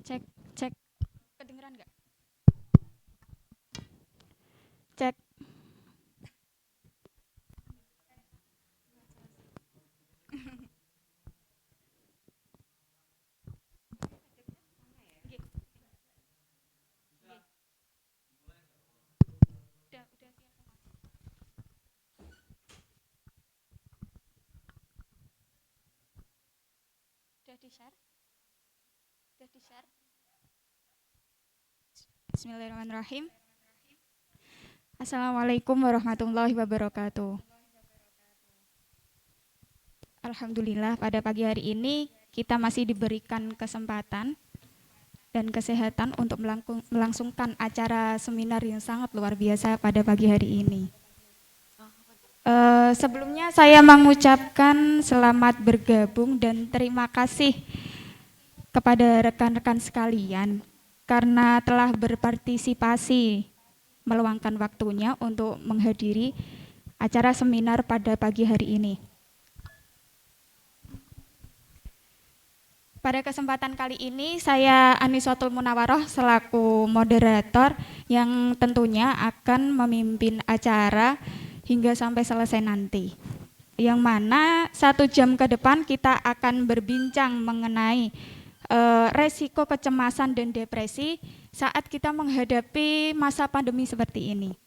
Cek, cek. Kedengeran nggak? Cek. Nggih, nggih. Udah siap semua. Udah di-share? Udah di-share? Bismillahirrahmanirrahim. Assalamualaikum warahmatullahi wabarakatuh. Alhamdulillah pada pagi hari ini kita masih diberikan kesempatan dan kesehatan untuk melangsungkan acara seminar yang sangat luar biasa pada pagi hari ini. Sebelumnya saya mengucapkan selamat bergabung dan terima kasih kepada rekan-rekan sekalian karena telah berpartisipasi meluangkan waktunya untuk menghadiri acara seminar pada pagi hari ini. Pada kesempatan kali ini saya Anisatul Munawaroh selaku moderator yang tentunya akan memimpin acara hingga sampai selesai nanti. Yang mana 1 jam ke depan kita akan berbincang mengenai resiko kecemasan dan depresi saat kita menghadapi masa pandemi seperti ini.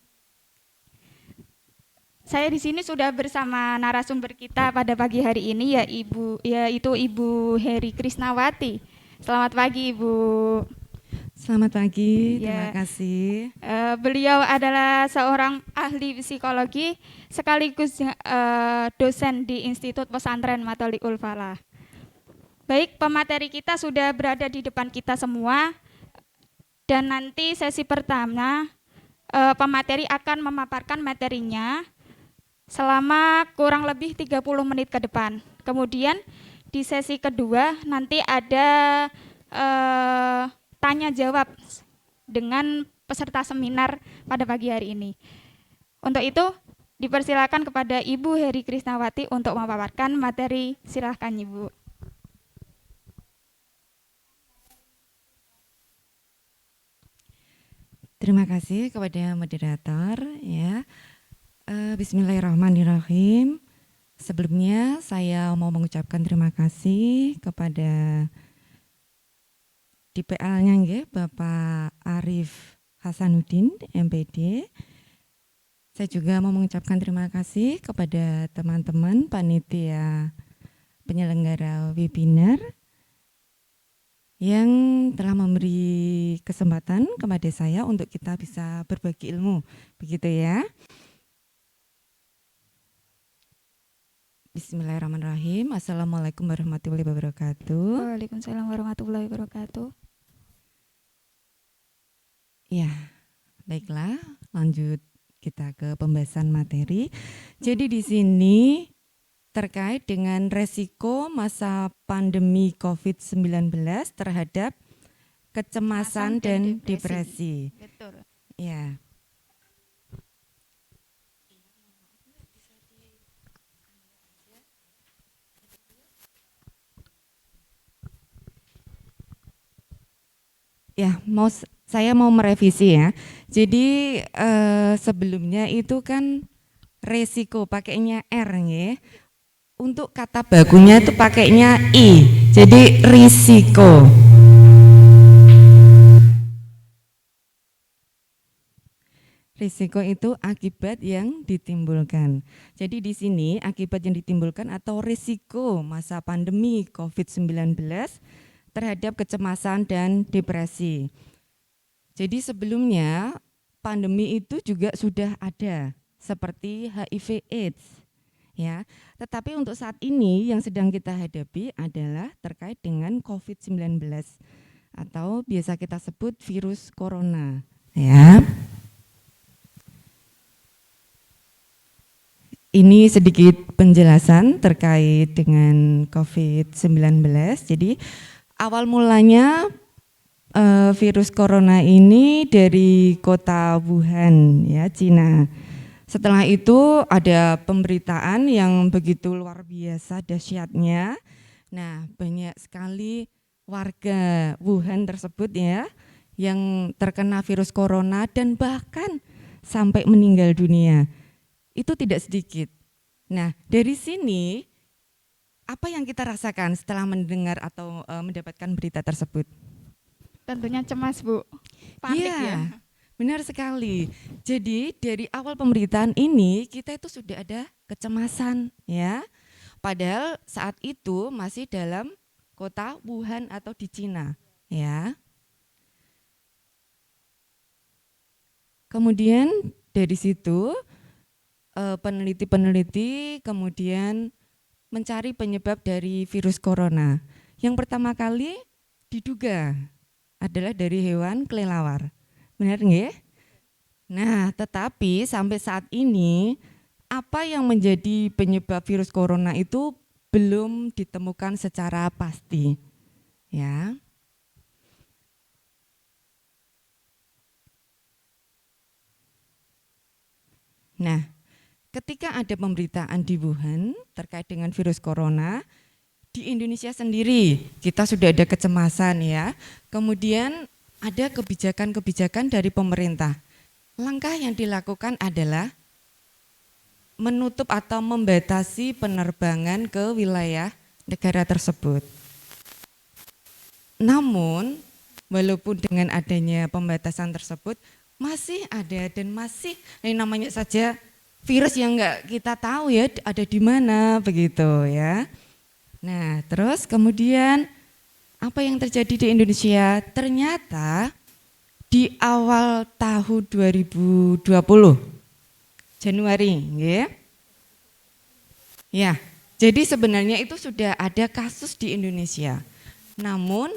Saya di sini sudah bersama narasumber kita pada pagi hari ini yaitu Ibu Heri Krisnawati. Selamat pagi Ibu. Selamat pagi, Ya, terima kasih. beliau adalah seorang ahli psikologi sekaligus dosen di Institut Pesantren Matoliul Falah. Baik, pemateri kita sudah berada di depan kita semua dan nanti sesi pertama pemateri akan memaparkan materinya selama kurang lebih 30 menit ke depan. Kemudian di sesi kedua nanti ada tanya jawab dengan peserta seminar pada pagi hari ini. Untuk itu dipersilakan kepada Ibu Heri Krisnawati untuk memaparkan materi. Silahkan Ibu. Terima kasih kepada moderator ya. Bismillahirrahmanirrahim. Sebelumnya saya mau mengucapkan terima kasih kepada DPL-nya nggih, Bapak Arif Hasanuddin MPD. Saya juga mau mengucapkan terima kasih kepada teman-teman panitia penyelenggara webinar yang telah memberi kesempatan kepada saya untuk kita bisa berbagi ilmu, begitu ya. Bismillahirrahmanirrahim. Assalamualaikum warahmatullahi wabarakatuh. Waalaikumsalam warahmatullahi wabarakatuh. Ya, baiklah, lanjut kita ke pembahasan materi. Jadi di sini terkait dengan resiko masa pandemi COVID-19 terhadap kecemasan dan depresi. Betul. Ya. Ya, saya mau merevisi ya. Jadi sebelumnya itu kan resiko pakainya R ya. Untuk kata bakunya itu pakainya I. Jadi risiko. Risiko itu akibat yang ditimbulkan. Jadi di sini akibat yang ditimbulkan atau risiko masa pandemi COVID-19 terhadap kecemasan dan depresi. Jadi sebelumnya pandemi itu juga sudah ada seperti HIV AIDS ya. Tetapi untuk saat ini yang sedang kita hadapi adalah terkait dengan COVID-19 atau biasa kita sebut virus corona ya. Ini sedikit penjelasan terkait dengan COVID-19. Jadi awal mulanya virus corona ini dari kota Wuhan ya, Cina. Setelah itu ada pemberitaan yang begitu luar biasa dahsyatnya. Nah, banyak sekali warga Wuhan tersebut ya yang terkena virus corona dan bahkan sampai meninggal dunia. Itu tidak sedikit. Nah, dari sini apa yang kita rasakan setelah mendengar atau mendapatkan berita tersebut? Tentunya cemas, Bu. Panik Iya, ya. benar sekali. Jadi dari awal pemberitaan ini kita itu sudah ada kecemasan ya. Padahal saat itu masih dalam kota Wuhan atau di Cina ya. Kemudian dari situ peneliti-peneliti kemudian mencari penyebab dari virus corona. Yang pertama kali diduga adalah dari hewan kelelawar. Benar nggih? Nah, tetapi sampai saat ini apa yang menjadi penyebab virus corona itu belum ditemukan secara pasti. Ya. Nah, ketika ada pemberitaan di Wuhan terkait dengan virus corona, di Indonesia sendiri kita sudah ada kecemasan ya. Kemudian ada kebijakan-kebijakan dari pemerintah. Langkah yang dilakukan adalah menutup atau membatasi penerbangan ke wilayah negara tersebut. Namun, walaupun dengan adanya pembatasan tersebut, masih ada dan masih ini namanya saja virus yang enggak kita tahu ya ada di mana begitu ya. Nah, terus kemudian apa yang terjadi di Indonesia? Ternyata di awal tahun 2020 Januari, ya. Ya, jadi sebenarnya itu sudah ada kasus di Indonesia. Namun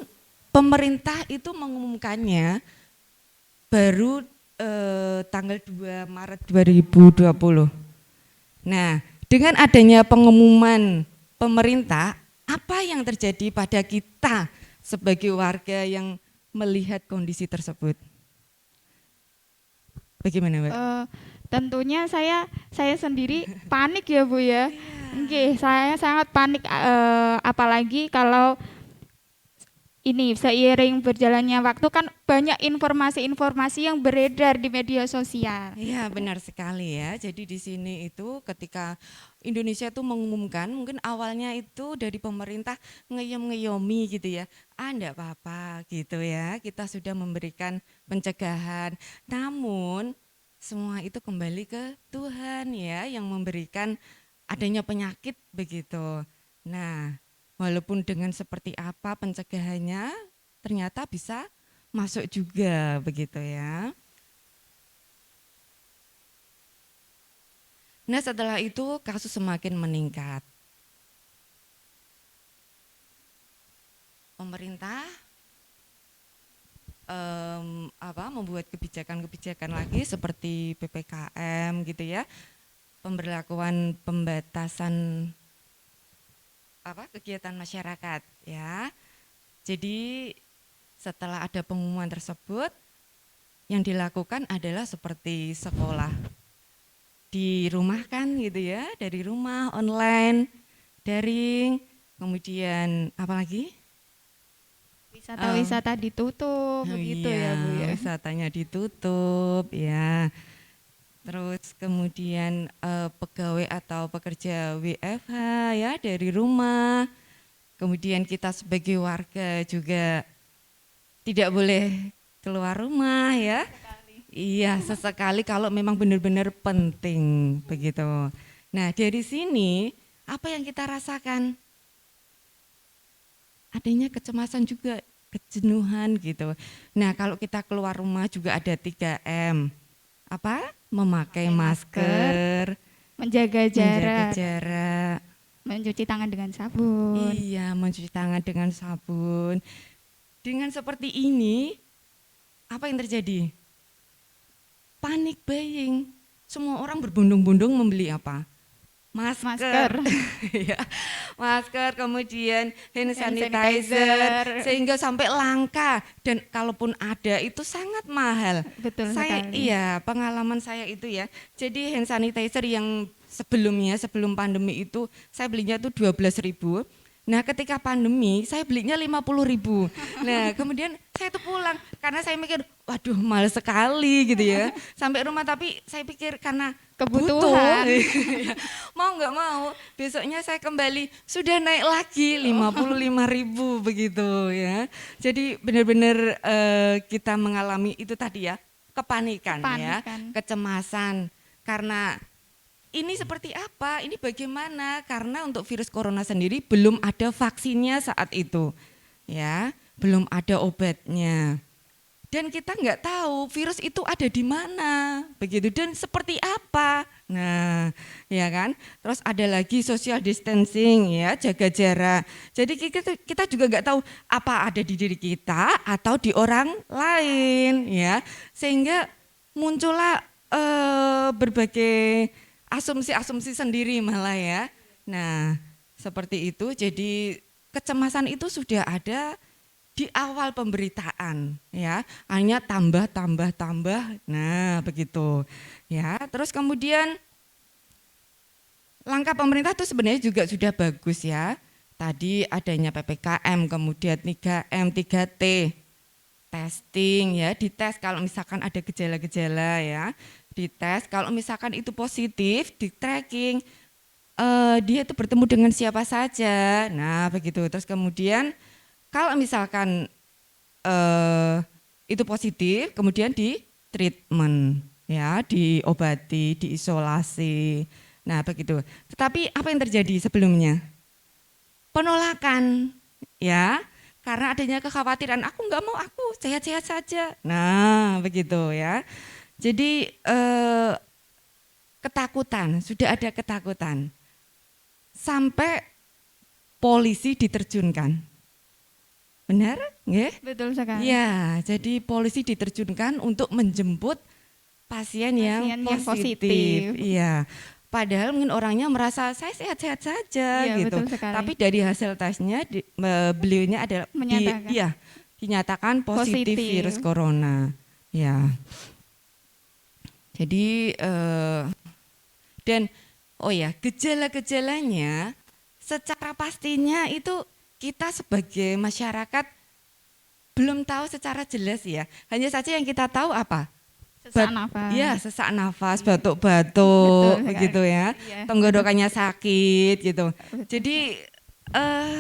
pemerintah itu mengumumkannya baru tanggal 2 Maret 2020. Nah, dengan adanya pengumuman pemerintah, apa yang terjadi pada kita sebagai warga yang melihat kondisi tersebut? Bagaimana, Mbak? Tentunya saya sendiri panik ya, Bu ya. Oke, saya sangat panik, apalagi kalau ini seiring berjalannya waktu kan banyak informasi-informasi yang beredar di media sosial. Iya, benar sekali ya. Jadi di sini itu ketika Indonesia itu mengumumkan, mungkin awalnya itu dari pemerintah ngeyom-ngeyomi gitu ya. Enggak apa-apa gitu ya. Kita sudah memberikan pencegahan. Namun semua itu kembali ke Tuhan ya yang memberikan adanya penyakit begitu. Nah, walaupun dengan seperti apa pencegahannya ternyata bisa masuk juga begitu ya. Nah, setelah itu kasus semakin meningkat. Pemerintah membuat kebijakan-kebijakan lagi seperti PPKM gitu ya. Pemberlakuan pembatasan kegiatan masyarakat ya. Jadi setelah ada pengumuman tersebut yang dilakukan adalah seperti sekolah di rumah kan gitu ya, dari rumah online, daring, kemudian apa lagi? Wisata-wisata ditutup begitu ya, Bu ya. Wisatanya ditutup ya. Terus kemudian pegawai atau pekerja WFH ya dari rumah. Kemudian kita sebagai warga juga tidak boleh keluar rumah ya. Iya, sesekali kalau memang benar-benar penting begitu. Nah, dari sini apa yang kita rasakan? Adanya kecemasan juga, kejenuhan gitu. Nah, kalau kita keluar rumah juga ada 3M. Apa? Memakai masker, menjaga jarak, mencuci tangan dengan sabun. Iya, mencuci tangan dengan sabun. Dengan seperti ini, apa yang terjadi? Panik buying. Semua orang berbondong-bondong membeli apa? Masker. Ya, masker, kemudian hand sanitizer, sehingga sampai langka dan kalaupun ada itu sangat mahal. Betul sekali. Iya, pengalaman saya itu ya. Jadi hand sanitizer yang sebelum pandemi itu saya belinya tuh 12.000. Nah ketika pandemi saya belinya 50.000. Nah kemudian saya tuh pulang karena saya mikir waduh mahal sekali gitu ya. Sampai rumah tapi saya pikir karena Kebutuhan. butuh, mau nggak mau besoknya saya kembali sudah naik lagi 55.000 begitu ya. Jadi benar-benar kita mengalami itu tadi ya kepanikan ya, Kepanikan. kecemasan karena ini seperti apa? Ini bagaimana? Karena untuk virus corona sendiri belum ada vaksinnya saat itu, ya, belum ada obatnya. Dan kita nggak tahu virus itu ada di mana, begitu dan seperti apa. Nah, ya kan. Terus ada lagi social distancing, ya, jaga jarak. Jadi kita juga nggak tahu apa ada di diri kita atau di orang lain, ya. Sehingga muncullah berbagai asumsi-asumsi sendiri malah ya. Nah, seperti itu. Jadi kecemasan itu sudah ada di awal pemberitaan ya. Hanya tambah. Nah, begitu. Ya, terus kemudian langkah pemerintah itu sebenarnya juga sudah bagus ya. Tadi adanya PPKM, kemudian 3M, 3T. Testing ya, dites kalau misalkan ada gejala-gejala ya, dites kalau misalkan itu positif, di tracking dia itu bertemu dengan siapa saja, nah begitu. Terus kemudian kalau misalkan itu positif, kemudian di treatment ya, diobati, diisolasi, nah begitu. Tetapi apa yang terjadi sebelumnya? Penolakan ya. Karena adanya kekhawatiran, aku nggak mau, aku sehat-sehat saja. Nah, begitu ya. Jadi ketakutan, sudah ada ketakutan. Sampai polisi diterjunkan. Benar? Nggih? Betul sekali. Ya, jadi polisi diterjunkan untuk menjemput pasien yang positif. Iya. Padahal mungkin orangnya merasa saya sehat-sehat saja Iya, gitu. betul sekali. Tapi dari hasil tesnya beliaunya adalah Menyatakan. dinyatakan positif virus corona. Ya. Jadi dan oh ya, gejala-gejalanya secara pastinya itu kita sebagai masyarakat belum tahu secara jelas ya. Hanya saja yang kita tahu apa? Sesak nafas. Iya, sesak nafas, batuk-batuk begitu ya. Iya. Tenggorokannya sakit gitu. Betul. Jadi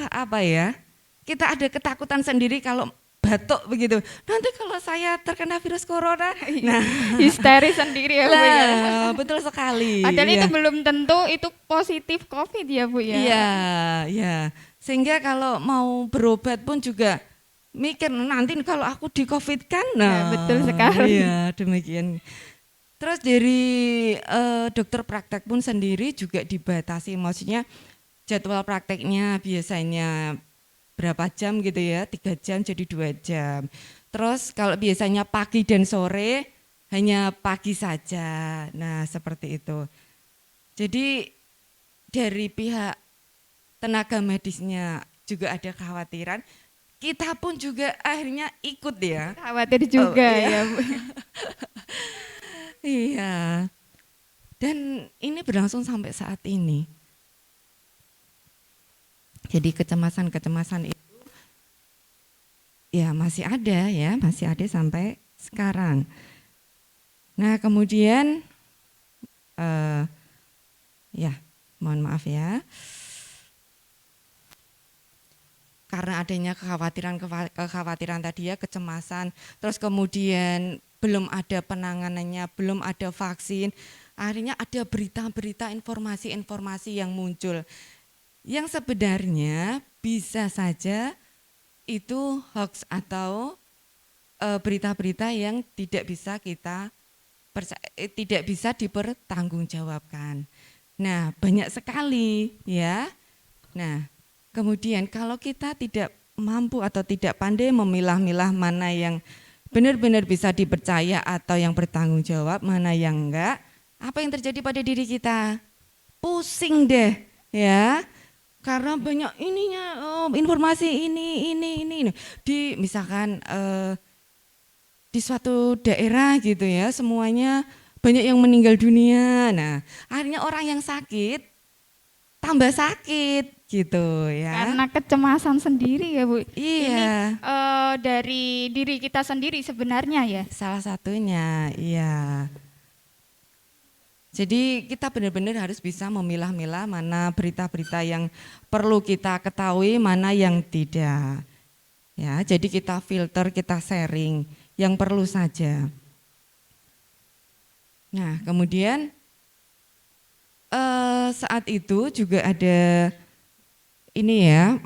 apa ya? Kita ada ketakutan sendiri kalau batuk begitu. Nanti kalau saya terkena virus corona, nah Histeris sendiri ya Bu ya. lah, betul sekali. Padahal ya. itu belum tentu itu positif COVID ya Bu ya. Iya, ya. Sehingga kalau mau berobat pun juga mikir nanti kalau aku di COVID kan, nah betul sekali. iya demikian. Terus dari dokter praktek pun sendiri juga dibatasi, maksudnya jadwal prakteknya biasanya berapa jam gitu ya, 3 jam jadi 2 jam. Terus kalau biasanya pagi dan sore hanya pagi saja, nah seperti itu. Jadi dari pihak tenaga medisnya juga ada kekhawatiran, kita pun juga akhirnya ikut ya. Khawatir juga iya. ya Bu. Iya. Dan ini berlangsung sampai saat ini. Jadi kecemasan-kecemasan itu ya masih ada ya, masih ada sampai sekarang. Nah kemudian ya mohon maaf ya. Karena adanya kekhawatiran tadi ya, kecemasan, terus kemudian belum ada penanganannya, belum ada vaksin, akhirnya ada berita-berita, informasi-informasi yang muncul, yang sebenarnya bisa saja itu hoax atau berita-berita yang tidak bisa tidak bisa dipertanggungjawabkan. Nah, banyak sekali ya. Nah, kemudian kalau kita tidak mampu atau tidak pandai memilah-milah mana yang benar-benar bisa dipercaya atau yang bertanggung jawab, mana yang enggak, apa yang terjadi pada diri kita? Pusing deh, ya. Karena banyak ininya informasi ini. Di misalkan di suatu daerah gitu ya, semuanya banyak yang meninggal dunia. Nah, akhirnya orang yang sakit tambah sakit. gitu ya. Karena kecemasan sendiri ya Bu. Iya, Dari diri kita sendiri sebenarnya ya. salah satunya, iya. Jadi kita benar-benar harus bisa memilah-milah mana berita-berita yang perlu kita ketahui, mana yang tidak. Ya, jadi kita filter, kita sharing yang perlu saja. Nah, kemudian saat itu juga ada ini ya,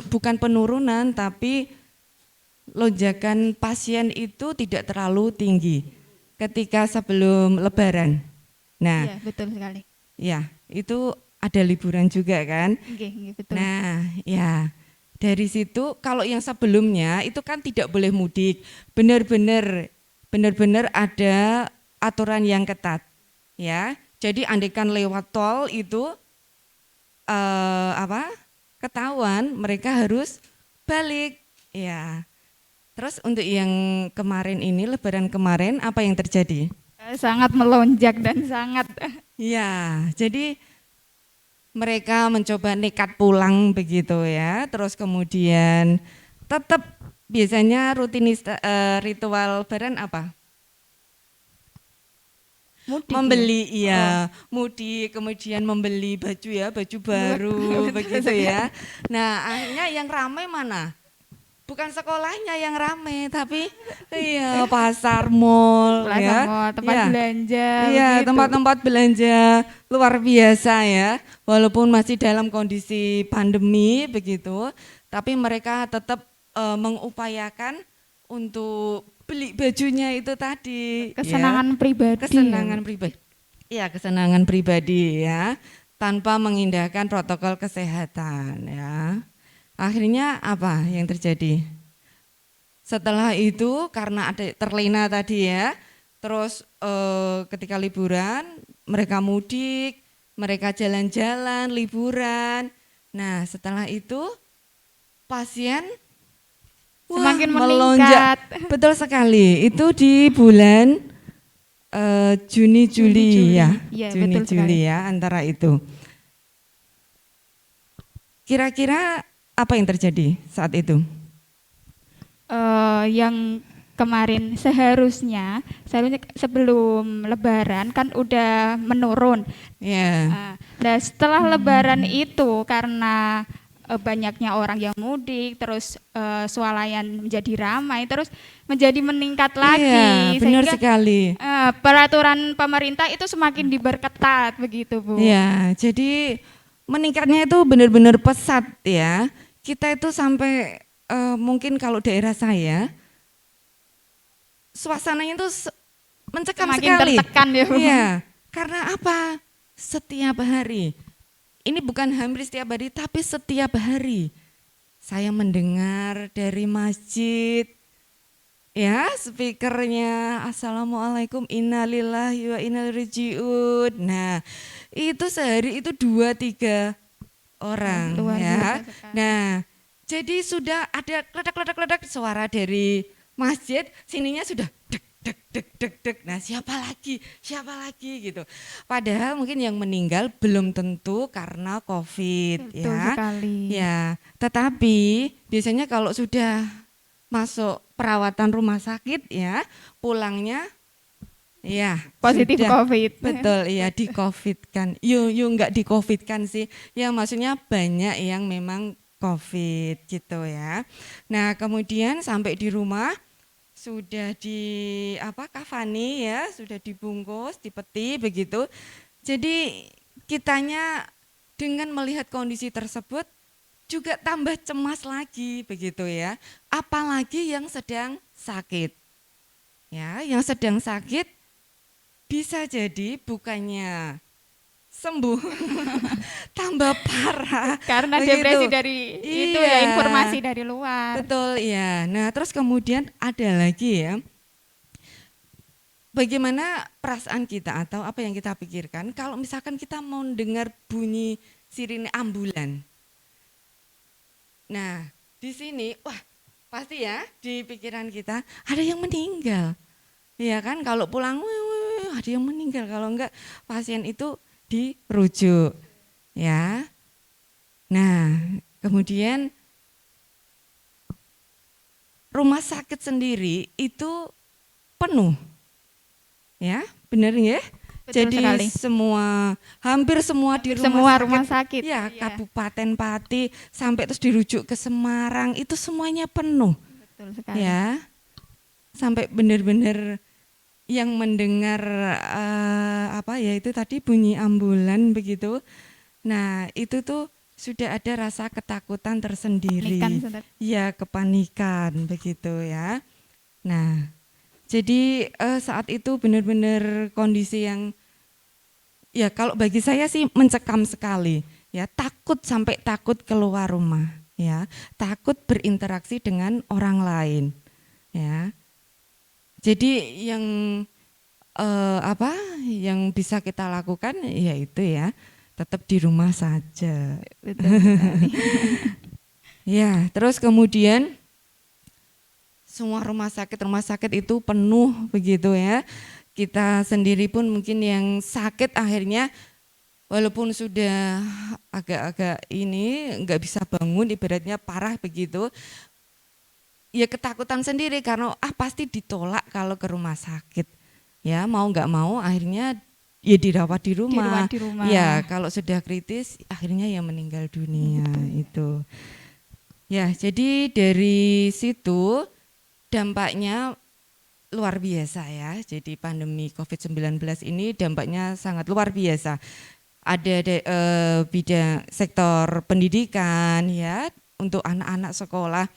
bukan penurunan tapi lonjakan pasien itu tidak terlalu tinggi ketika sebelum Lebaran. Nah, Iya, betul sekali. ya itu ada liburan juga kan. Nggih, betul. Nah, ya dari situ kalau yang sebelumnya itu kan tidak boleh mudik, benar-benar ada aturan yang ketat, ya. Jadi andaikan lewat tol itu ketahuan mereka harus balik, ya. Terus untuk yang kemarin ini, Lebaran kemarin, apa yang terjadi? Sangat melonjak dan sangat Ya, jadi mereka mencoba nekat pulang begitu ya. Terus kemudian tetap biasanya ritual Lebaran apa? mudik. Membeli, iya, mudik, kemudian membeli baju ya, baju baru begitu ya. Nah, akhirnya yang ramai mana? Bukan sekolahnya yang ramai, tapi iya pasar mall ya. Tempat Iya. belanja. Iya, begitu. tempat-tempat belanja luar biasa ya. Walaupun masih dalam kondisi pandemi begitu, tapi mereka tetap mengupayakan untuk beli bajunya itu tadi. Kesenangan pribadi. Kesenangan pribadi. Iya, kesenangan pribadi ya, tanpa mengindahkan protokol kesehatan ya. Akhirnya apa yang terjadi? Setelah itu karena ada terlena tadi ya, terus ketika liburan mereka mudik, mereka jalan-jalan, liburan. Nah setelah itu pasien Semakin melonjak. meningkat. Betul sekali, itu di bulan Juni Juli ya, Iya, Juni betul sekali. Juli ya, antara itu. Kira-kira apa yang terjadi saat itu? Yang kemarin seharusnya sebelum Lebaran kan udah menurun. Ya, Nah, setelah Lebaran itu karena banyaknya orang yang mudik, terus swalayan menjadi ramai, terus menjadi meningkat lagi, iya, benar sehingga sekali. peraturan pemerintah itu semakin diperketat begitu Bu. Ya, jadi meningkatnya itu benar-benar pesat ya. Kita itu sampai mungkin kalau daerah saya suasananya itu mencekam Semakin sekali. tertekan ya Bu. Iya, karena apa? Setiap hari. Ini bukan hampir setiap hari, tapi setiap hari saya mendengar dari masjid, ya speakernya Assalamualaikum innalillahi wa inna ilaihi raji'un. Nah itu sehari itu 2-3 orang Luar ya. biasa sekali. Nah jadi sudah ada kledak-kledak suara dari masjid, sininya sudah dek dek dek dek dek. Nah siapa lagi gitu. Padahal mungkin yang meninggal belum tentu karena COVID Betul ya. sekali. Ya, tetapi biasanya kalau sudah masuk perawatan rumah sakit ya, pulangnya ya Positif sudah, COVID. betul ya di COVID kan. Yuk nggak di COVID kan sih. Ya maksudnya banyak yang memang COVID gitu ya. Nah, kemudian sampai di rumah sudah kafani ya, sudah dibungkus, dipeti begitu. Jadi kitanya dengan melihat kondisi tersebut juga tambah cemas lagi begitu ya. Apalagi yang sedang sakit. Ya, yang sedang sakit bisa jadi bukannya sembuh tambah parah. Karena Begitu. depresi dari itu ya, Iya. informasi dari luar. Betul ya. Nah, terus kemudian ada lagi ya. Bagaimana perasaan kita atau apa yang kita pikirkan kalau misalkan kita mau dengar bunyi sirine ambulan. Nah, di sini wah pasti ya di pikiran kita ada yang meninggal. Iya kan, kalau pulang ada yang meninggal, kalau enggak pasien itu dirujuk. Ya. Kemudian rumah sakit sendiri itu penuh, ya, benar ya? Betul Jadi sekali. hampir semua di Semua rumah rumah sakit, sakit. ya, Iya. Kabupaten Pati sampai terus dirujuk ke Semarang itu semuanya penuh, Betul sekali. ya, sampai benar-benar yang mendengar apa ya itu tadi bunyi ambulan begitu. Nah, itu tuh sudah ada rasa ketakutan Panikan, tersendiri. Saudara. Ya, kepanikan begitu ya. Nah, jadi saat itu benar-benar kondisi yang ya kalau bagi saya sih mencekam sekali. Ya, takut sampai takut keluar rumah, ya. Takut berinteraksi dengan orang lain, ya. Jadi yang apa yang bisa kita lakukan yaitu ya tetap di rumah saja. Betul sekali. Ya, terus kemudian semua rumah sakit itu penuh begitu ya. Kita sendiri pun mungkin yang sakit akhirnya walaupun sudah agak-agak ini nggak bisa bangun ibaratnya parah begitu. Ya ketakutan sendiri karena pasti ditolak kalau ke rumah sakit. Ya mau nggak mau akhirnya ya dirawat di rumah. Di rumah. Ya kalau sudah kritis akhirnya ya meninggal dunia itu. Ya jadi dari situ dampaknya luar biasa ya. Jadi pandemi COVID-19 ini dampaknya sangat luar biasa. Ada bidang sektor pendidikan ya untuk anak-anak sekolah.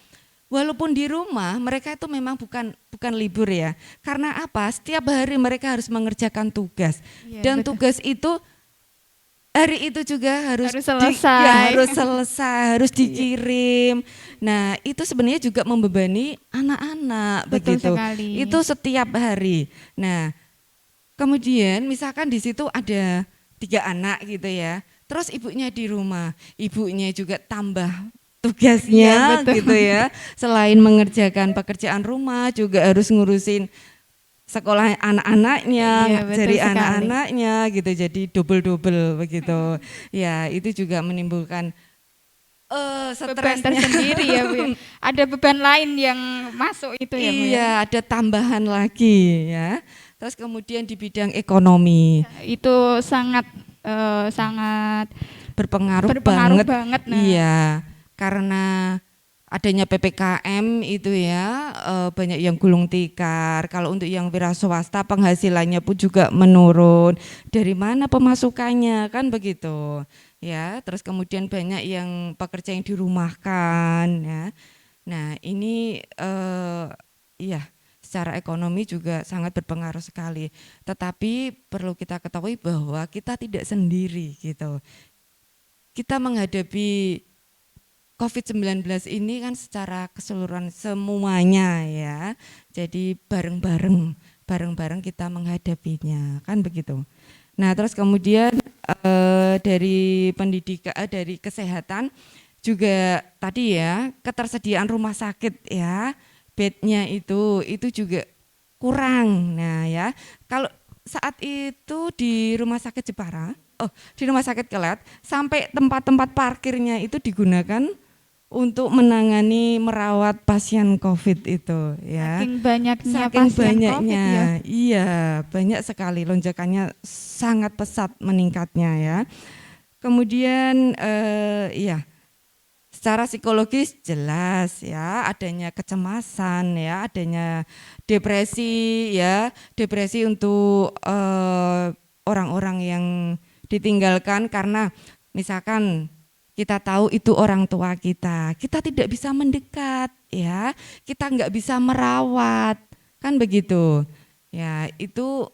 Walaupun di rumah mereka itu memang bukan libur ya. Karena apa? Setiap hari mereka harus mengerjakan tugas. Iya, Dan betul. tugas itu hari itu juga harus selesai. harus selesai, harus dikirim. Nah, itu sebenarnya juga membebani anak-anak Betul begitu. sekali. Itu setiap hari. Nah, kemudian misalkan di situ ada 3 anak gitu ya. Terus ibunya di rumah, ibunya juga tambah tugasnya Iya, betul. gitu ya. Selain mengerjakan pekerjaan rumah juga harus ngurusin sekolah anak-anaknya, Iya, betul ngajari sekali. anak-anaknya gitu. Jadi double-double begitu. Ya, itu juga menimbulkan Beban stresnya. tersendiri ya, Bu. Ya. Ada beban lain yang masuk itu ya, Bu. Ya. Iya, ada tambahan lagi ya. Terus kemudian di bidang ekonomi Itu sangat sangat berpengaruh berpengaruh banget. banget. Nah, Iya, karena adanya PPKM itu ya banyak yang gulung tikar. Kalau untuk yang wira swasta penghasilannya pun juga menurun. Dari mana pemasukannya kan begitu. Ya, terus kemudian banyak yang pekerja yang dirumahkan ya. Nah, ini iya secara ekonomi juga sangat berpengaruh sekali. Tetapi perlu kita ketahui bahwa kita tidak sendiri gitu. Kita menghadapi COVID-19 ini kan secara keseluruhan semuanya ya. Jadi bareng-bareng kita menghadapinya kan begitu. Nah, terus kemudian dari pendidikan dari kesehatan juga tadi ya, ketersediaan rumah sakit ya, bednya itu juga kurang. Nah, ya. Kalau saat itu di Rumah Sakit Jepara, di Rumah Sakit Kelet sampai tempat-tempat parkirnya itu digunakan untuk menangani merawat pasien COVID itu ya. saking banyaknya Saking pasien banyaknya, COVID ya. iya banyak sekali lonjakannya sangat pesat meningkatnya ya. Kemudian iya secara psikologis jelas ya adanya kecemasan ya, adanya depresi ya, depresi untuk orang-orang yang ditinggalkan karena misalkan kita tahu itu orang tua kita tidak bisa mendekat ya, kita nggak bisa merawat kan begitu ya, itu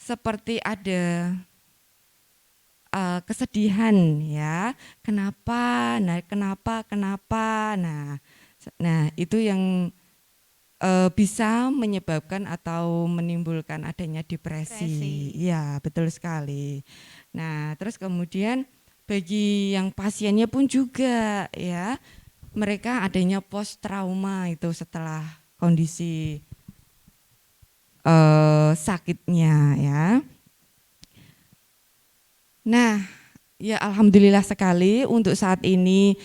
seperti ada kesedihan ya, kenapa nah itu yang bisa menyebabkan atau menimbulkan adanya depresi. Ya betul sekali. Nah terus kemudian bagi yang pasiennya pun juga ya, mereka adanya post trauma itu setelah kondisi sakitnya ya. Nah, ya alhamdulillah sekali untuk saat ini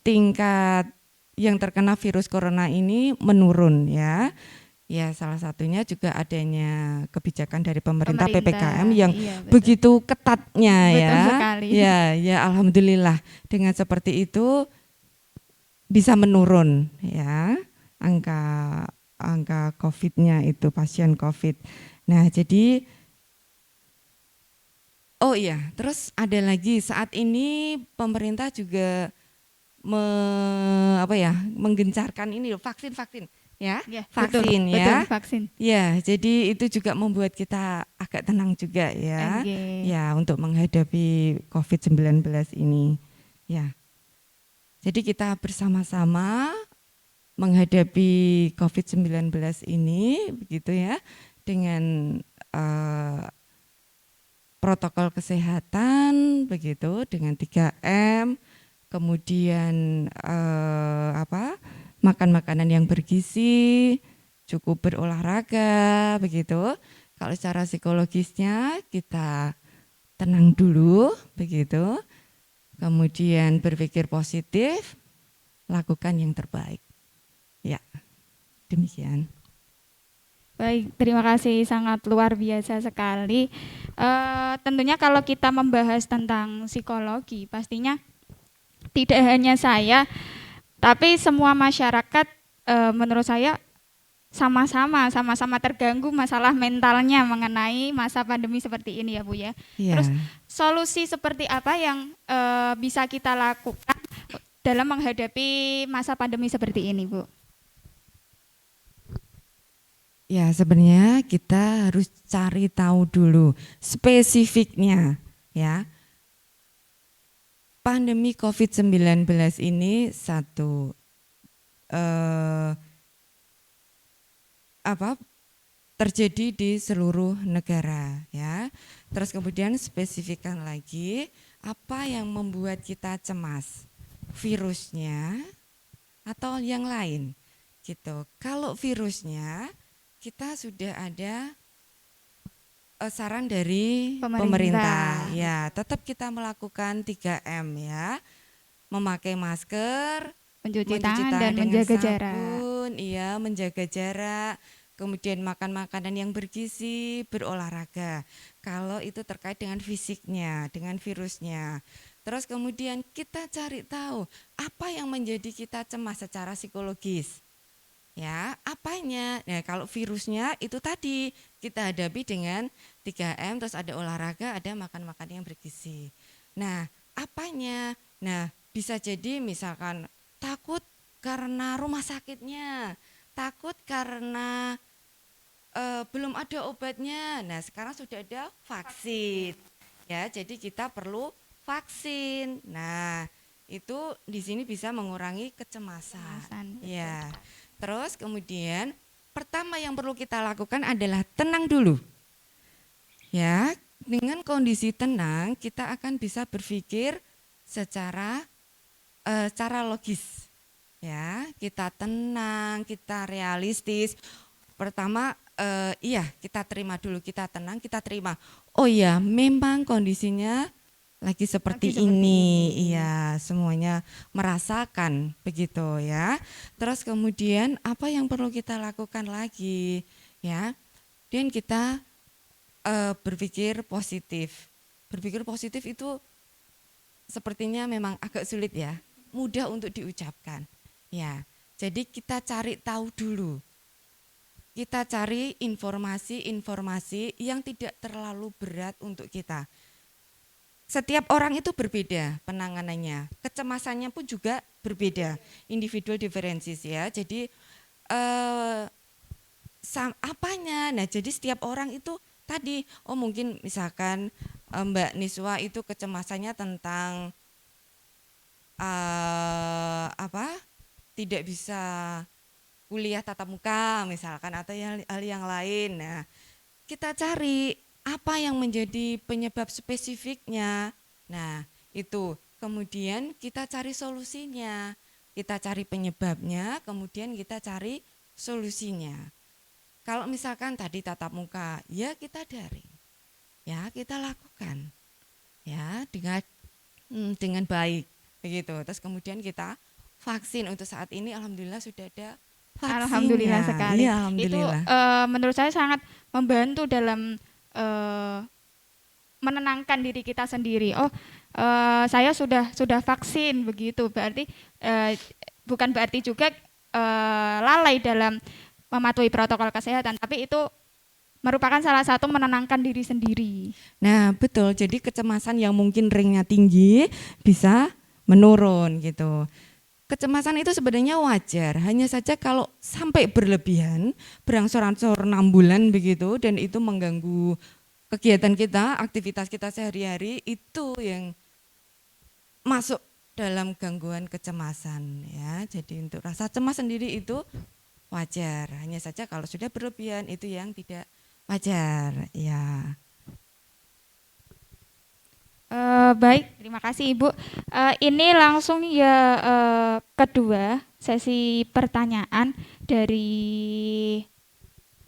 tingkat yang terkena virus corona ini menurun ya. Ya, salah satunya juga adanya kebijakan dari pemerintah PPKM yang iya, betul. begitu ketatnya Betul ya. sekali. Ya, alhamdulillah dengan seperti itu bisa menurun ya angka COVID-nya itu, pasien COVID. Nah, jadi oh iya, terus ada lagi saat ini pemerintah juga menggencarkan ini loh, vaksin ya, Ya, vaksin betul, ya. vaksin. Ya, jadi itu juga membuat kita agak tenang juga ya. Oke. Ya, untuk menghadapi COVID-19 ini. Ya. Jadi kita bersama-sama menghadapi COVID-19 ini begitu ya dengan protokol kesehatan begitu dengan 3M, kemudian makan makanan yang bergizi, cukup berolahraga begitu. Kalau secara psikologisnya kita tenang dulu begitu. Kemudian berpikir positif, lakukan yang terbaik. Ya, demikian. Baik, terima kasih, sangat luar biasa sekali. Tentunya kalau kita membahas tentang psikologi, pastinya tidak hanya saya, tapi semua masyarakat menurut saya sama-sama terganggu masalah mentalnya mengenai masa pandemi seperti ini ya Bu ya. Ya. Terus solusi seperti apa yang bisa kita lakukan dalam menghadapi masa pandemi seperti ini Bu? Ya, sebenarnya kita harus cari tahu dulu spesifiknya ya. Pandemi COVID-19 ini satu terjadi di seluruh negara ya. Terus kemudian spesifikkan lagi apa yang membuat kita cemas, virusnya atau yang lain gitu. Kalau virusnya kita sudah ada saran dari pemerintah. Ya, tetap kita melakukan 3M ya. Memakai masker, mencuci tangan dan menjaga jarak. Iya, menjaga jarak. Kemudian makan makanan yang bergizi, berolahraga. Kalau itu terkait dengan fisiknya, dengan virusnya. Terus kemudian kita cari tahu apa yang menjadi kita cemas secara psikologis. Ya, apanya? Nah, kalau virusnya itu tadi kita hadapi dengan 3M, terus ada olahraga, ada makan-makan yang bergizi. Nah, apanya? Nah, bisa jadi misalkan takut karena rumah sakitnya, takut karena belum ada obatnya. Nah, sekarang sudah ada vaksin. Ya, jadi kita perlu vaksin. Nah, itu di sini bisa mengurangi kecemasan. Ya. Terus kemudian pertama yang perlu kita lakukan adalah tenang dulu. Ya, dengan kondisi tenang kita akan bisa berpikir secara logis. Ya, kita tenang, kita realistis. Pertama kita terima dulu, kita tenang, kita terima. Oh iya, memang kondisinya lagi seperti ini. Iya, semuanya merasakan begitu ya. Terus kemudian apa yang perlu kita lakukan lagi ya? Dan kita berpikir positif. Berpikir positif itu sepertinya memang agak sulit ya, mudah untuk diucapkan. Ya, jadi kita cari tahu dulu. Kita cari informasi-informasi yang tidak terlalu berat untuk kita. Setiap orang itu berbeda penanganannya, kecemasannya pun juga berbeda, individual differences ya. Jadi apanya? Nah, jadi setiap orang itu tadi, mungkin misalkan Mbak Niswa itu kecemasannya tentang tidak bisa kuliah tatap muka misalkan atau hal yang lain. Nah, kita cari apa yang menjadi penyebab spesifiknya. Nah, itu kemudian kita cari solusinya. Kita cari penyebabnya, kemudian kita cari solusinya. Kalau misalkan tadi tatap muka, ya kita daring. Ya, kita lakukan. Ya, dengan baik. begitu. Terus kemudian kita vaksin untuk saat ini alhamdulillah sudah ada Alhamdulillah vaksinnya. sekali. Iya, Itu alhamdulillah. menurut saya sangat membantu dalam menenangkan diri kita sendiri. Oh, saya sudah vaksin begitu. Berarti bukan berarti juga lalai dalam mematuhi protokol kesehatan, tapi itu merupakan salah satu menenangkan diri sendiri. Nah, betul. Jadi kecemasan yang mungkin ringnya tinggi bisa menurun gitu. Kecemasan itu sebenarnya wajar, hanya saja kalau sampai berlebihan, berangsur-angsur 6 bulan begitu, dan itu mengganggu kegiatan kita, aktivitas kita sehari-hari, itu yang masuk dalam gangguan kecemasan ya. Jadi untuk rasa cemas sendiri itu wajar, hanya saja kalau sudah berlebihan itu yang tidak wajar ya. Baik, terima kasih Ibu. Ini langsung ya kedua sesi pertanyaan dari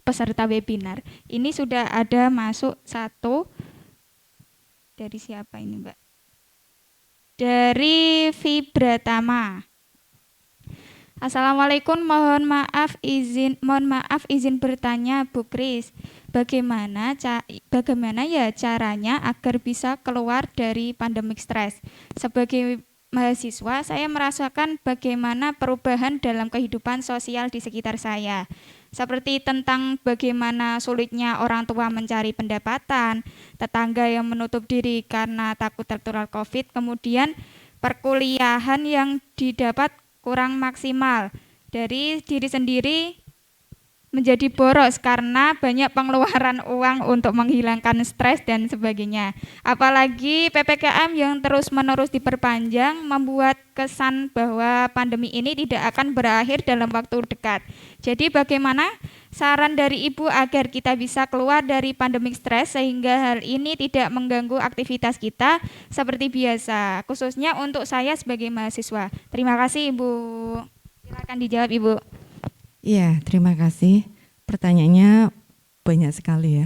peserta webinar. Ini sudah ada masuk satu dari siapa ini Mbak? Dari Vibratama. Assalamualaikum, mohon maaf izin bertanya Bu Kris. Bagaimana ya caranya agar bisa keluar dari pandemic stress? Sebagai mahasiswa, saya merasakan bagaimana perubahan dalam kehidupan sosial di sekitar saya. Seperti tentang bagaimana sulitnya orang tua mencari pendapatan, tetangga yang menutup diri karena takut tertular COVID, kemudian perkuliahan yang didapat kurang maksimal, dari diri sendiri menjadi boros karena banyak pengeluaran uang untuk menghilangkan stres dan sebagainya. Apalagi PPKM yang terus-menerus diperpanjang membuat kesan bahwa pandemi ini tidak akan berakhir dalam waktu dekat. Jadi bagaimana saran dari Ibu agar kita bisa keluar dari pandemic stres sehingga hal ini tidak mengganggu aktivitas kita seperti biasa, khususnya untuk saya sebagai mahasiswa. Terima kasih Ibu. Silakan dijawab Ibu. Iya, terima kasih. Pertanyaannya banyak sekali ya.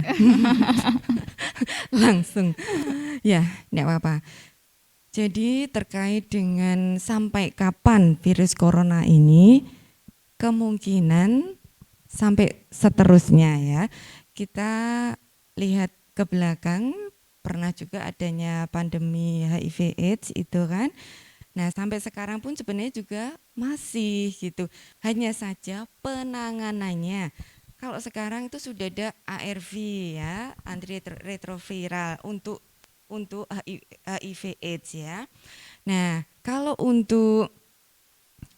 Langsung. Ya, enggak apa-apa. Jadi terkait dengan sampai kapan virus corona ini, kemungkinan sampai seterusnya ya. Kita lihat ke belakang, pernah juga adanya pandemi HIV AIDS itu kan. Nah, sampai sekarang pun sebenarnya juga masih gitu. Hanya saja penanganannya. Kalau sekarang itu sudah ada ARV ya, antiretroviral untuk HIV AIDS ya. Nah, kalau untuk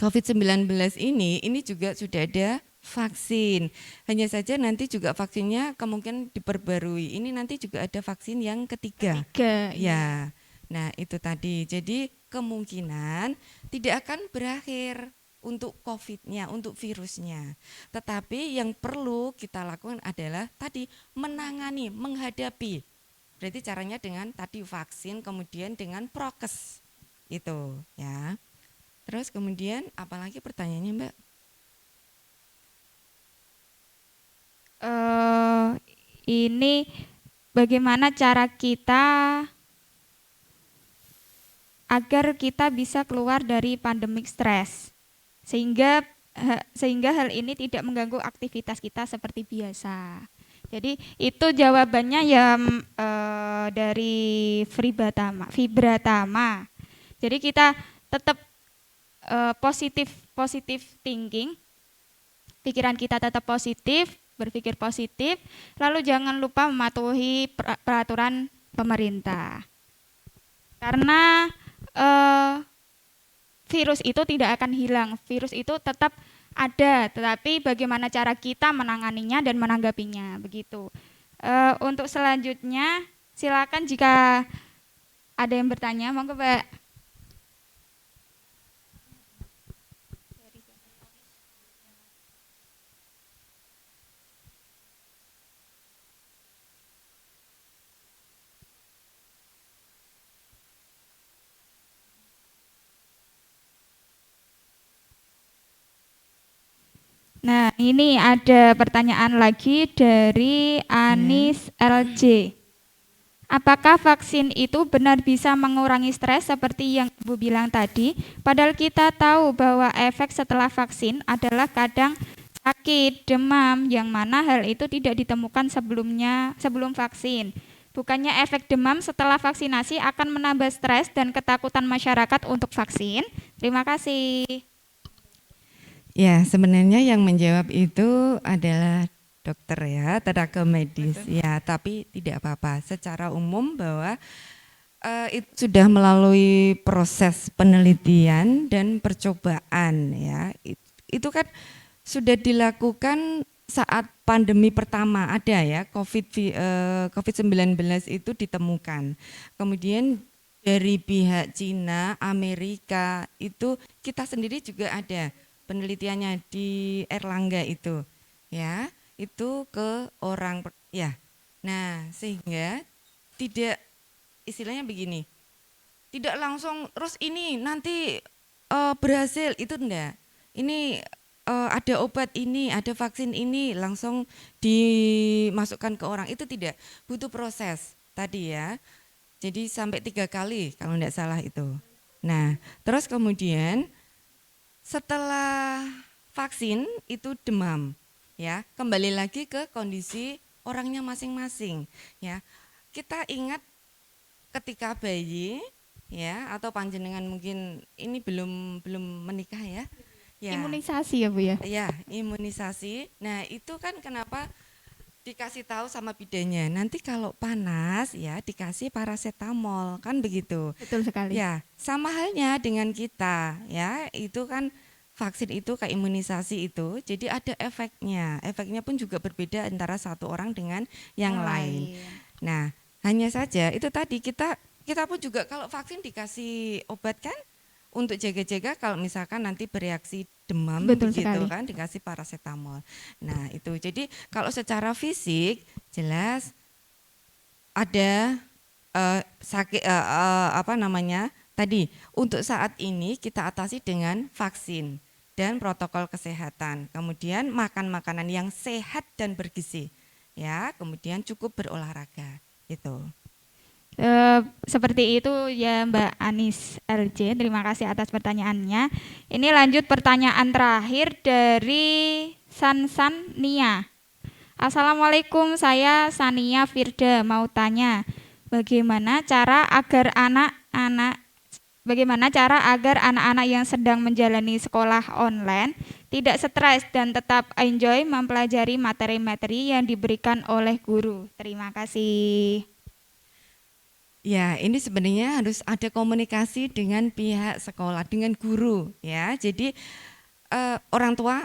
COVID-19 ini juga sudah ada vaksin. Hanya saja nanti juga vaksinnya kemungkinan diperbarui. Ini nanti juga ada vaksin yang ketiga. Ya. Nah, itu tadi. Jadi kemungkinan tidak akan berakhir untuk COVID-nya, untuk virusnya. Tetapi yang perlu kita lakukan adalah tadi menangani, menghadapi. Berarti caranya dengan tadi vaksin, kemudian dengan prokes. Itu ya. Terus kemudian apalagi pertanyaannya Mbak? Ini bagaimana cara kita agar kita bisa keluar dari pandemic stress sehingga hal ini tidak mengganggu aktivitas kita seperti biasa. Jadi itu jawabannya ya dari Vibratama. Jadi kita tetap positif thinking, pikiran kita tetap positif, berpikir positif, lalu jangan lupa mematuhi peraturan pemerintah. Karena virus itu tidak akan hilang, virus itu tetap ada, tetapi bagaimana cara kita menanganinya dan menanggapinya, begitu. Untuk selanjutnya, silakan jika ada yang bertanya, monggo Mbak. Nah, ini ada pertanyaan lagi dari Anis LJ. Apakah vaksin itu benar bisa mengurangi stres seperti yang Ibu bilang tadi? Padahal kita tahu bahwa efek setelah vaksin adalah kadang sakit, demam, yang mana hal itu tidak ditemukan sebelum vaksin. Bukannya efek demam setelah vaksinasi akan menambah stres dan ketakutan masyarakat untuk vaksin? Terima kasih. Ya, sebenarnya yang menjawab itu adalah dokter ya, tenaga medis. Ya, tapi tidak apa-apa. Secara umum bahwa itu sudah melalui proses penelitian dan percobaan ya. Itu kan sudah dilakukan saat pandemi pertama ada ya, COVID-19 itu ditemukan. Kemudian dari pihak Cina, Amerika itu kita sendiri juga ada penelitiannya di Erlangga itu ya, itu ke orang ya. Nah, sehingga tidak, istilahnya begini, tidak langsung terus ini nanti berhasil, itu enggak. Ini ada obat ini, ada vaksin ini langsung dimasukkan ke orang, itu tidak, butuh proses tadi ya. Jadi sampai 3 kali kalau enggak salah itu. Nah, terus kemudian setelah vaksin itu demam, ya kembali lagi ke kondisi orangnya masing-masing, ya. Kita ingat ketika bayi, ya atau panjenengan mungkin ini belum menikah ya, ya. Imunisasi ya Bu ya? Ya imunisasi. Nah itu kan kenapa dikasih tahu sama bidannya, nanti kalau panas ya dikasih paracetamol kan begitu. Betul sekali. Ya, sama halnya dengan kita ya, itu kan vaksin itu kayak imunisasi itu, jadi ada efeknya. Efeknya pun juga berbeda antara satu orang dengan yang lain. Nah, hanya saja itu tadi kita pun juga kalau vaksin dikasih obat kan untuk jaga-jaga kalau misalkan nanti bereaksi demam. Betul begitu sekali. kan dikasih paracetamol. Nah, itu. Jadi kalau secara fisik jelas ada sakit apa namanya? Tadi untuk saat ini kita atasi dengan vaksin dan protokol kesehatan. Kemudian makan makanan yang sehat dan bergizi. Ya, kemudian cukup berolahraga. Itu. Seperti itu ya Mbak Anis LJ, terima kasih atas pertanyaannya. Ini lanjut pertanyaan terakhir dari Sansan Nia. Assalamualaikum, saya Sania Firda mau tanya, bagaimana cara agar anak-anak yang sedang menjalani sekolah online tidak stres dan tetap enjoy mempelajari materi-materi yang diberikan oleh guru. Terima kasih. Ya, ini sebenarnya harus ada komunikasi dengan pihak sekolah, dengan guru ya. Jadi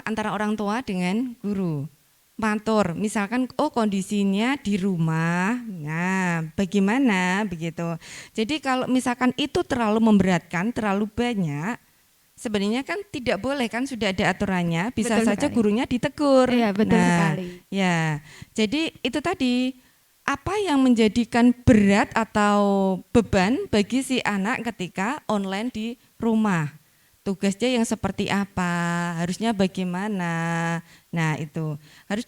antara orang tua dengan guru. Matur, misalkan kondisinya di rumah. Nah, bagaimana begitu. Jadi kalau misalkan itu terlalu memberatkan, terlalu banyak, sebenarnya kan tidak boleh kan, sudah ada aturannya, bisa Betul saja sekali. gurunya ditegur. Iya, betul Nah, sekali. ya. Jadi itu tadi apa yang menjadikan berat atau beban bagi si anak ketika online di rumah? Tugasnya yang seperti apa? Harusnya bagaimana? Nah, itu harus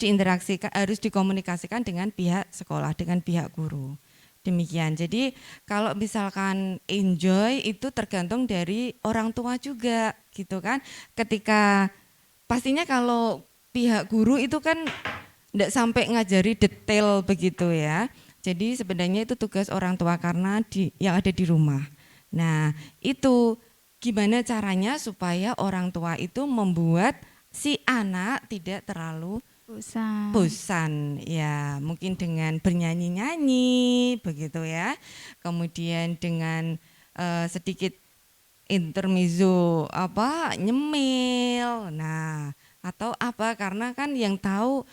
harus dikomunikasikan dengan pihak sekolah, dengan pihak guru. Demikian. Jadi kalau misalkan enjoy itu tergantung dari orang tua juga, gitu kan? Ketika pastinya kalau pihak guru itu kan tidak sampai ngajari detail begitu ya. Jadi sebenarnya itu tugas orang tua karena yang ada di rumah. Nah, itu gimana caranya supaya orang tua itu membuat si anak tidak terlalu bosan ya, mungkin dengan bernyanyi-nyanyi begitu ya. Kemudian dengan sedikit intermezzo nyemil. Nah, atau apa, karena kan yang tahu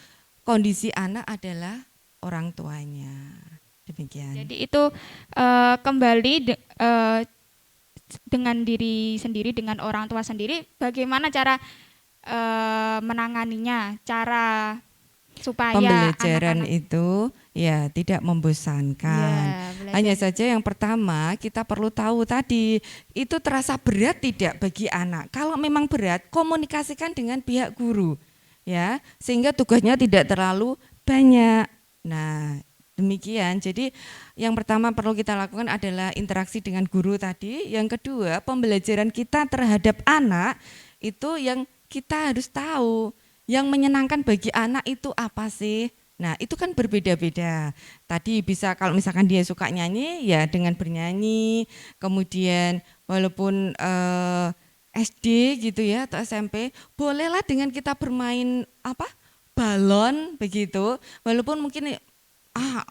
kondisi anak adalah orang tuanya. Demikian. Jadi itu kembali dengan diri sendiri, dengan orang tua sendiri, bagaimana cara menanganinya, cara supaya pembelajaran anak-anak itu ya tidak membosankan. ya, Hanya saja yang pertama kita perlu tahu tadi itu terasa berat tidak bagi anak. Kalau memang berat, komunikasikan dengan pihak guru. Ya, sehingga tugasnya tidak terlalu banyak. Nah, Demikian. Jadi yang pertama perlu kita lakukan adalah interaksi dengan guru tadi. Yang kedua, pembelajaran kita terhadap anak itu yang kita harus tahu. Yang menyenangkan bagi anak itu apa sih? Nah, itu kan berbeda-beda. Tadi bisa kalau misalkan dia suka nyanyi, ya dengan bernyanyi. Kemudian walaupun SD gitu ya atau SMP, bolehlah dengan kita bermain apa? Balon begitu. Walaupun mungkin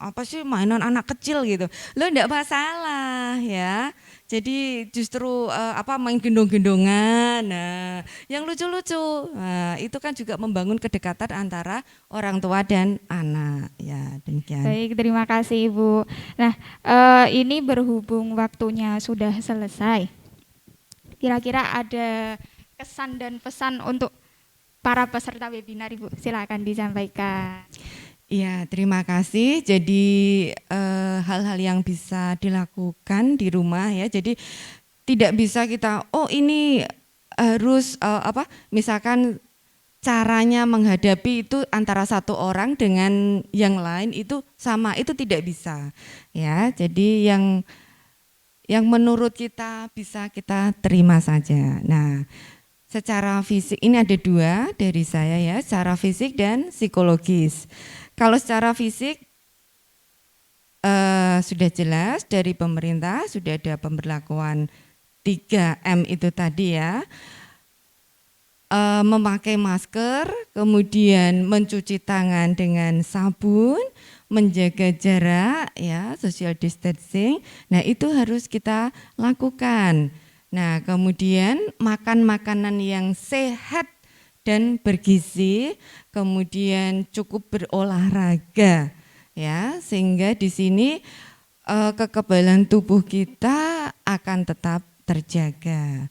apa sih mainan anak kecil gitu. Lo enggak masalah ya. Jadi justru main gendong-gendongan. Nah, yang lucu-lucu. Nah, itu kan juga membangun kedekatan antara orang tua dan anak. Ya, demikian. Baik, terima kasih Ibu. Nah, ini berhubung waktunya sudah selesai. Kira-kira ada kesan dan pesan untuk para peserta webinar, Ibu. Silakan disampaikan. Iya, terima kasih. Jadi hal-hal yang bisa dilakukan di rumah ya. Jadi tidak bisa kita ini harus misalkan caranya menghadapi itu antara satu orang dengan yang lain itu sama, itu tidak bisa. Ya, jadi yang menurut kita bisa kita terima saja. Nah, secara fisik ini ada dua dari saya ya, secara fisik dan psikologis. Kalau secara fisik sudah jelas dari pemerintah sudah ada pemberlakuan 3M itu tadi ya, memakai masker, kemudian mencuci tangan dengan sabun, menjaga jarak ya, social distancing. Nah, itu harus kita lakukan. Nah, kemudian makan makanan yang sehat dan bergizi, kemudian cukup berolahraga ya, sehingga di sini kekebalan tubuh kita akan tetap terjaga.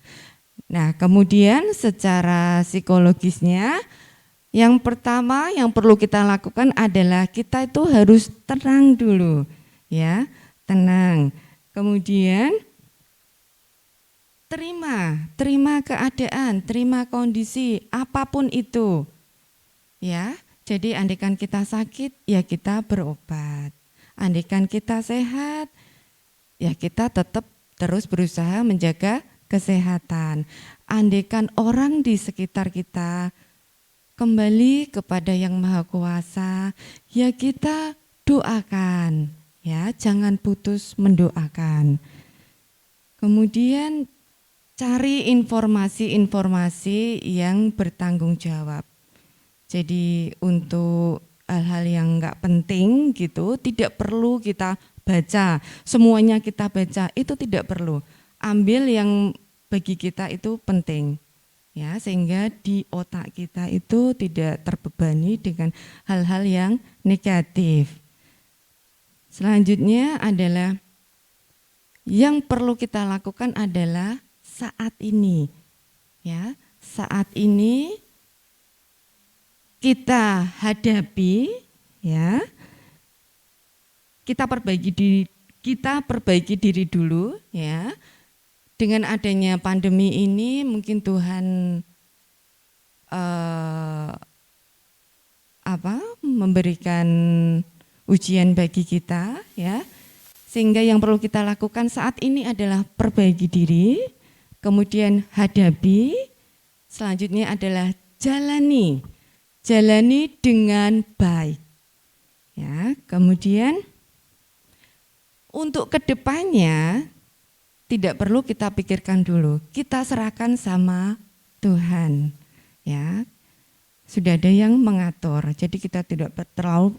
Nah, kemudian secara psikologisnya yang pertama yang perlu kita lakukan adalah kita itu harus tenang dulu ya, tenang. Kemudian terima keadaan, terima kondisi apapun itu. Ya, jadi andaikan kita sakit, ya kita berobat. Andaikan kita sehat, ya kita tetap terus berusaha menjaga kesehatan. Andaikan orang di sekitar kita kembali kepada Yang Maha Kuasa, ya kita doakan, ya jangan putus mendoakan. Kemudian cari informasi-informasi yang bertanggung jawab. Jadi untuk hal-hal yang enggak penting gitu, tidak perlu kita baca, semuanya kita baca, itu tidak perlu. Ambil yang bagi kita itu penting. Ya, sehingga di otak kita itu tidak terbebani dengan hal-hal yang negatif. Selanjutnya adalah yang perlu kita lakukan adalah saat ini, ya, saat ini kita hadapi, ya, kita perbaiki diri dulu, ya. Dengan adanya pandemi ini, mungkin Tuhan memberikan ujian bagi kita, ya. Sehingga yang perlu kita lakukan saat ini adalah perbaiki diri, kemudian hadapi, selanjutnya adalah jalani dengan baik. Ya, kemudian untuk kedepannya tidak perlu kita pikirkan dulu, kita serahkan sama Tuhan. Ya, sudah ada yang mengatur, jadi kita tidak terlalu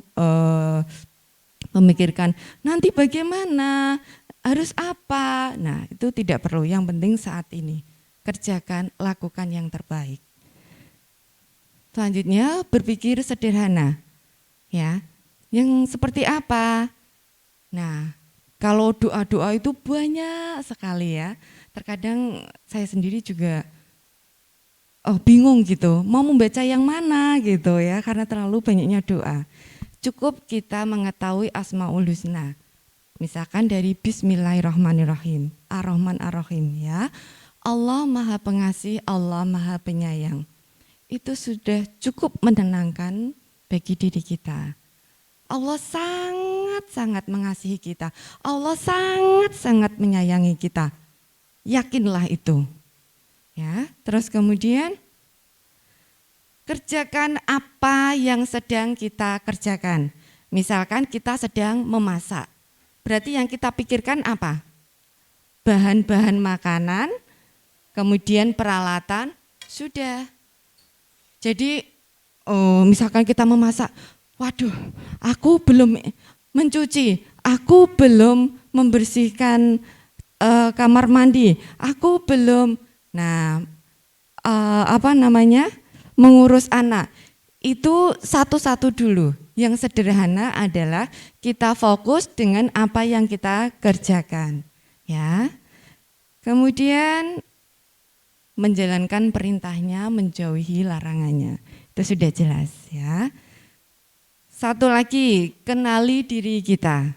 memikirkan nanti bagaimana, harus apa. Nah, itu tidak perlu, yang penting saat ini kerjakan, lakukan yang terbaik. Selanjutnya berpikir sederhana, ya, yang seperti apa. Nah, kalau doa-doa itu banyak sekali ya. Terkadang saya sendiri juga bingung gitu, mau membaca yang mana gitu ya, karena terlalu banyaknya doa. Cukup kita mengetahui Asmaul Husna. Misalkan dari Bismillahirrahmanirrahim, Ar-Rahman Ar-Rahim ya. Allah Maha Pengasih, Allah Maha Penyayang. Itu sudah cukup menenangkan bagi diri kita. Allah sangat sangat-sangat mengasihi kita. Allah sangat-sangat menyayangi kita. Yakinlah itu. Ya, terus kemudian kerjakan apa yang sedang kita kerjakan. Misalkan kita sedang memasak. Berarti yang kita pikirkan apa? Bahan-bahan makanan, kemudian peralatan, sudah. Jadi misalkan kita memasak, waduh, aku belum mencuci, aku belum membersihkan kamar mandi, aku belum, mengurus anak. Itu satu-satu dulu. Yang sederhana adalah kita fokus dengan apa yang kita kerjakan, ya. Kemudian menjalankan perintahnya, menjauhi larangannya. Itu sudah jelas, ya. Satu lagi, kenali diri kita.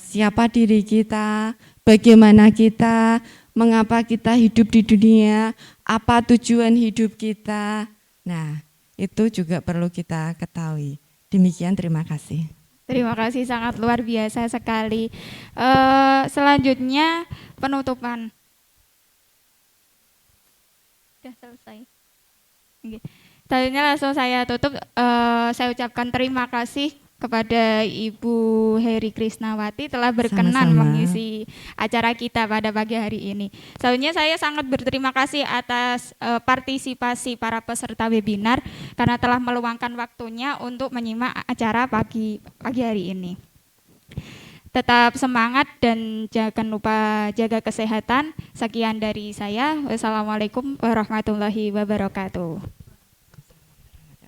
Siapa diri kita, bagaimana kita, mengapa kita hidup di dunia, apa tujuan hidup kita. Nah, itu juga perlu kita ketahui. Demikian, terima kasih. Terima kasih, sangat luar biasa sekali. Selanjutnya penutupan. Sudah selesai. Oke. Selanjutnya langsung saya tutup. Saya ucapkan terima kasih kepada Ibu Heri Krisnawati telah berkenan Sama-sama. mengisi acara kita pada pagi hari ini. Selanjutnya saya sangat berterima kasih atas partisipasi para peserta webinar karena telah meluangkan waktunya untuk menyimak acara pagi hari ini. Tetap semangat dan jangan lupa jaga kesehatan. Sekian dari saya. Wassalamualaikum warahmatullahi wabarakatuh.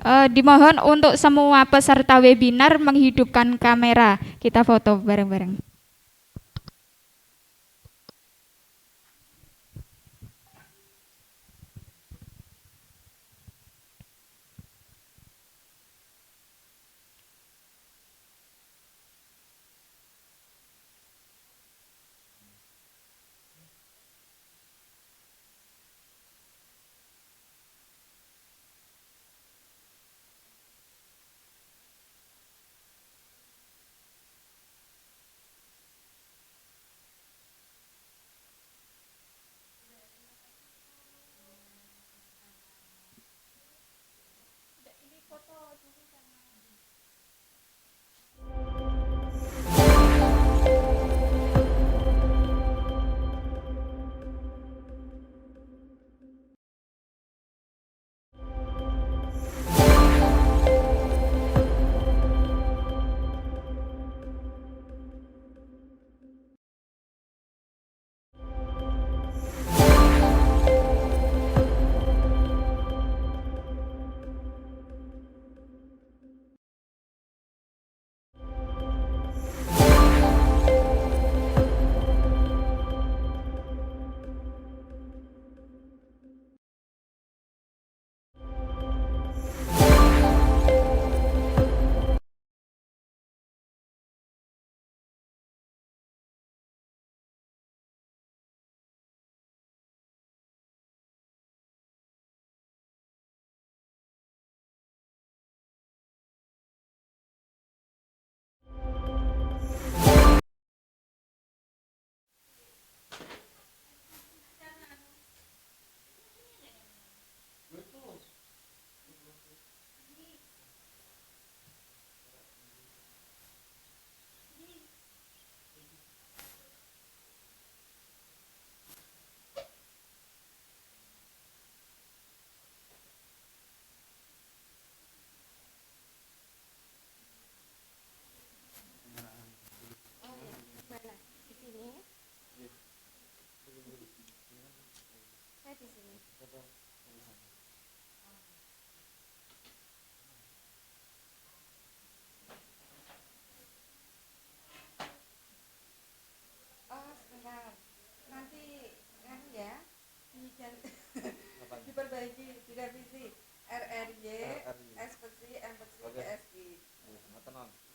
Dimohon untuk semua peserta webinar menghidupkan kamera. Kita foto bareng-bareng. Diperbaiki, direvisi RRY, SPC, MPC, Oke. DSI. Tenang.